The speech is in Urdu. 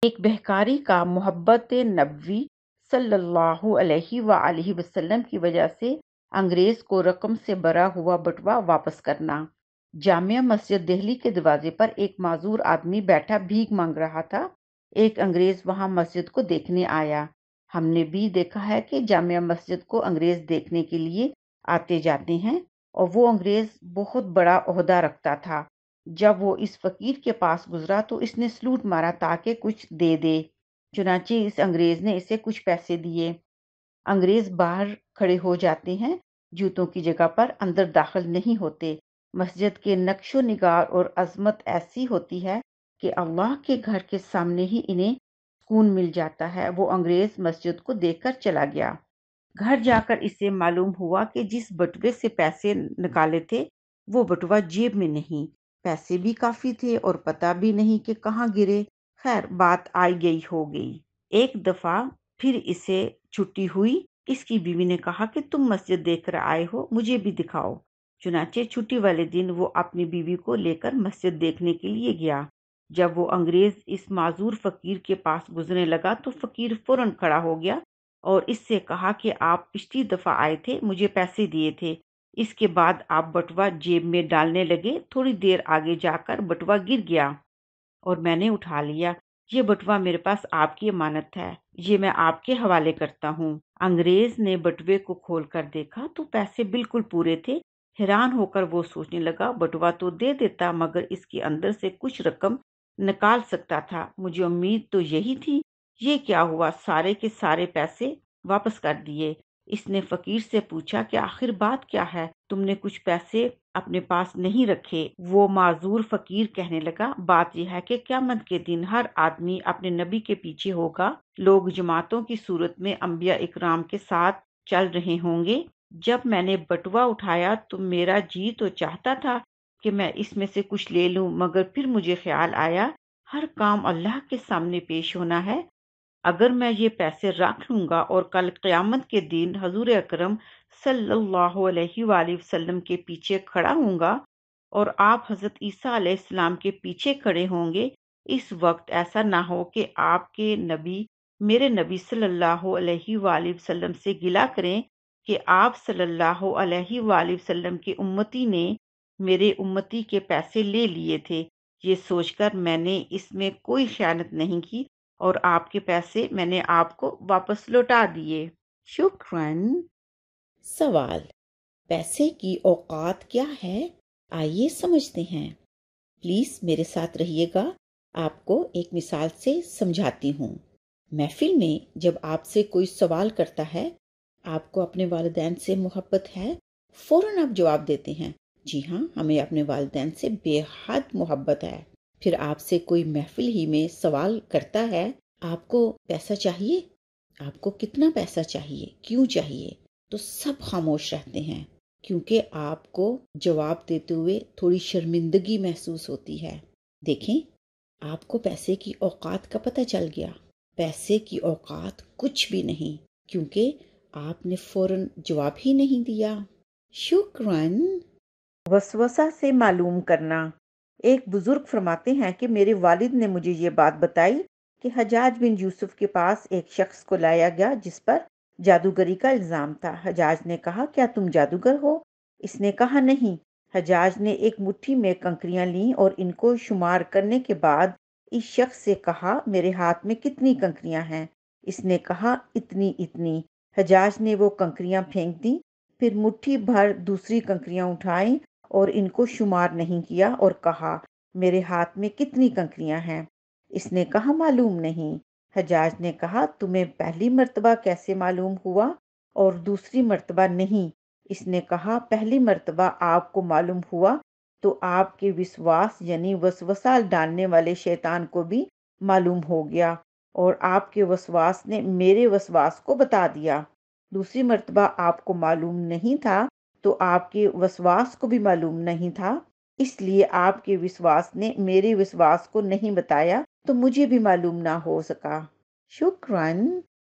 ایک بہکاری کا محبت نبوی صلی اللہ علیہ وآلہ وسلم کی وجہ سے انگریز کو رقم سے بھرا ہوا بٹوا واپس کرنا۔ جامع مسجد دہلی کے دروازے پر ایک معذور آدمی بیٹھا بھیک مانگ رہا تھا۔ ایک انگریز وہاں مسجد کو دیکھنے آیا۔ ہم نے بھی دیکھا ہے کہ جامع مسجد کو انگریز دیکھنے کے لیے آتے جاتے ہیں، اور وہ انگریز بہت بڑا عہدہ رکھتا تھا۔ جب وہ اس فقیر کے پاس گزرا تو اس نے سلوٹ مارا تاکہ کچھ دے دے۔ چنانچہ اس انگریز نے اسے کچھ پیسے دیے۔ انگریز باہر کھڑے ہو جاتے ہیں، جوتوں کی جگہ پر اندر داخل نہیں ہوتے۔ مسجد کے نقش و نگار اور عظمت ایسی ہوتی ہے کہ اللہ کے گھر کے سامنے ہی انہیں سکون مل جاتا ہے۔ وہ انگریز مسجد کو دیکھ کر چلا گیا۔ گھر جا کر اسے معلوم ہوا کہ جس بٹوے سے پیسے نکالے تھے وہ بٹوا جیب میں نہیں۔ پیسے بھی کافی تھے اور پتہ بھی نہیں کہ کہاں گرے۔ خیر، بات آئی گئی ہو گئی۔ ایک دفعہ پھر اسے چھٹی ہوئی۔ اس کی بیوی نے کہا کہ تم مسجد دیکھ کر آئے ہو، مجھے بھی دکھاؤ۔ چنانچہ چھٹی والے دن وہ اپنی بیوی کو لے کر مسجد دیکھنے کے لیے گیا۔ جب وہ انگریز اس معذور فقیر کے پاس گزرنے لگا تو فقیر فوراً کھڑا ہو گیا اور اس سے کہا کہ آپ پچھلی دفعہ آئے تھے، مجھے پیسے دیے تھے، اس کے بعد آپ بٹوا جیب میں ڈالنے لگے۔ تھوڑی دیر آگے جا کر بٹوا گر گیا اور میں نے اٹھا لیا۔ یہ بٹوا میرے پاس آپ کی امانت ہے، یہ میں آپ کے حوالے کرتا ہوں۔ انگریز نے بٹوے کو کھول کر دیکھا تو پیسے بالکل پورے تھے۔ حیران ہو کر وہ سوچنے لگا، بٹوا تو دے دیتا مگر اس کے اندر سے کچھ رقم نکال سکتا تھا، مجھے امید تو یہی تھی۔ یہ کیا ہوا، سارے کے سارے پیسے واپس کر دیے۔ اس نے فقیر سے پوچھا کہ آخر بات کیا ہے، تم نے کچھ پیسے اپنے پاس نہیں رکھے؟ وہ معذور فقیر کہنے لگا، بات یہ ہے کہ قیامت کے دن ہر آدمی اپنے نبی کے پیچھے ہوگا، لوگ جماعتوں کی صورت میں انبیاء اکرام کے ساتھ چل رہے ہوں گے۔ جب میں نے بٹوا اٹھایا تو میرا جی تو چاہتا تھا کہ میں اس میں سے کچھ لے لوں، مگر پھر مجھے خیال آیا ہر کام اللہ کے سامنے پیش ہونا ہے۔ اگر میں یہ پیسے رکھ لوں گا اور کل قیامت کے دن حضور اکرم صلی اللہ علیہ وآلہ وسلم کے پیچھے کھڑا ہوں گا اور آپ حضرت عیسیٰ علیہ السلام کے پیچھے کھڑے ہوں گے، اس وقت ایسا نہ ہو کہ آپ کے نبی میرے نبی صلی اللہ علیہ وآلہ وسلم سے گلہ کریں کہ آپ صلی اللہ علیہ وآلہ وسلم کے امتی نے میرے امتی کے پیسے لے لیے تھے۔ یہ سوچ کر میں نے اس میں کوئی خیانت نہیں کی اور آپ کے پیسے میں نے آپ کو واپس لوٹا دیے۔ شکراً۔ سوال: پیسے کی اوقات کیا ہے؟ آئیے سمجھتے ہیں۔ پلیز میرے ساتھ رہیے گا، آپ کو ایک مثال سے سمجھاتی ہوں۔ محفل میں جب آپ سے کوئی سوال کرتا ہے، آپ کو اپنے والدین سے محبت ہے، فوراً آپ جواب دیتے ہیں، جی ہاں، ہمیں اپنے والدین سے بے حد محبت ہے۔ پھر آپ سے کوئی محفل ہی میں سوال کرتا ہے، آپ کو پیسہ چاہیے؟ آپ کو کتنا پیسہ چاہیے؟ کیوں چاہیے؟ تو سب خاموش رہتے ہیں، کیونکہ آپ کو جواب دیتے ہوئے تھوڑی شرمندگی محسوس ہوتی ہے۔ دیکھیں، آپ کو پیسے کی اوقات کا پتہ چل گیا۔ پیسے کی اوقات کچھ بھی نہیں، کیونکہ آپ نے فوراً جواب ہی نہیں دیا۔ شکراً۔ وسوسہ سے معلوم کرنا۔ ایک بزرگ فرماتے ہیں کہ میرے والد نے مجھے یہ بات بتائی کہ حجاج بن یوسف کے پاس ایک شخص کو لایا گیا جس پر جادوگری کا الزام تھا۔ حجاج نے کہا، کیا تم جادوگر ہو؟ اس نے کہا، نہیں۔ حجاج نے ایک مٹھی میں کنکریاں لیں اور ان کو شمار کرنے کے بعد اس شخص سے کہا، میرے ہاتھ میں کتنی کنکریاں ہیں؟ اس نے کہا، اتنی اتنی۔ حجاج نے وہ کنکریاں پھینک دیں، پھر مٹھی بھر دوسری کنکریاں اٹھائیں اور ان کو شمار نہیں کیا اور کہا، میرے ہاتھ میں کتنی کنکریاں ہیں؟ اس نے کہا، معلوم نہیں۔ حجاج نے کہا، تمہیں پہلی مرتبہ کیسے معلوم ہوا اور دوسری مرتبہ نہیں؟ اس نے کہا، پہلی مرتبہ آپ کو معلوم ہوا تو آپ کے وسواس یعنی وسوسہ ڈالنے والے شیطان کو بھی معلوم ہو گیا اور آپ کے وسواس نے میرے وسواس کو بتا دیا۔ دوسری مرتبہ آپ کو معلوم نہیں تھا تو آپ کے وسواس کو بھی معلوم نہیں تھا، اس لیے آپ کے وسواس نے میرے وسواس کو نہیں بتایا تو مجھے بھی معلوم نہ ہو سکا۔ شکراً۔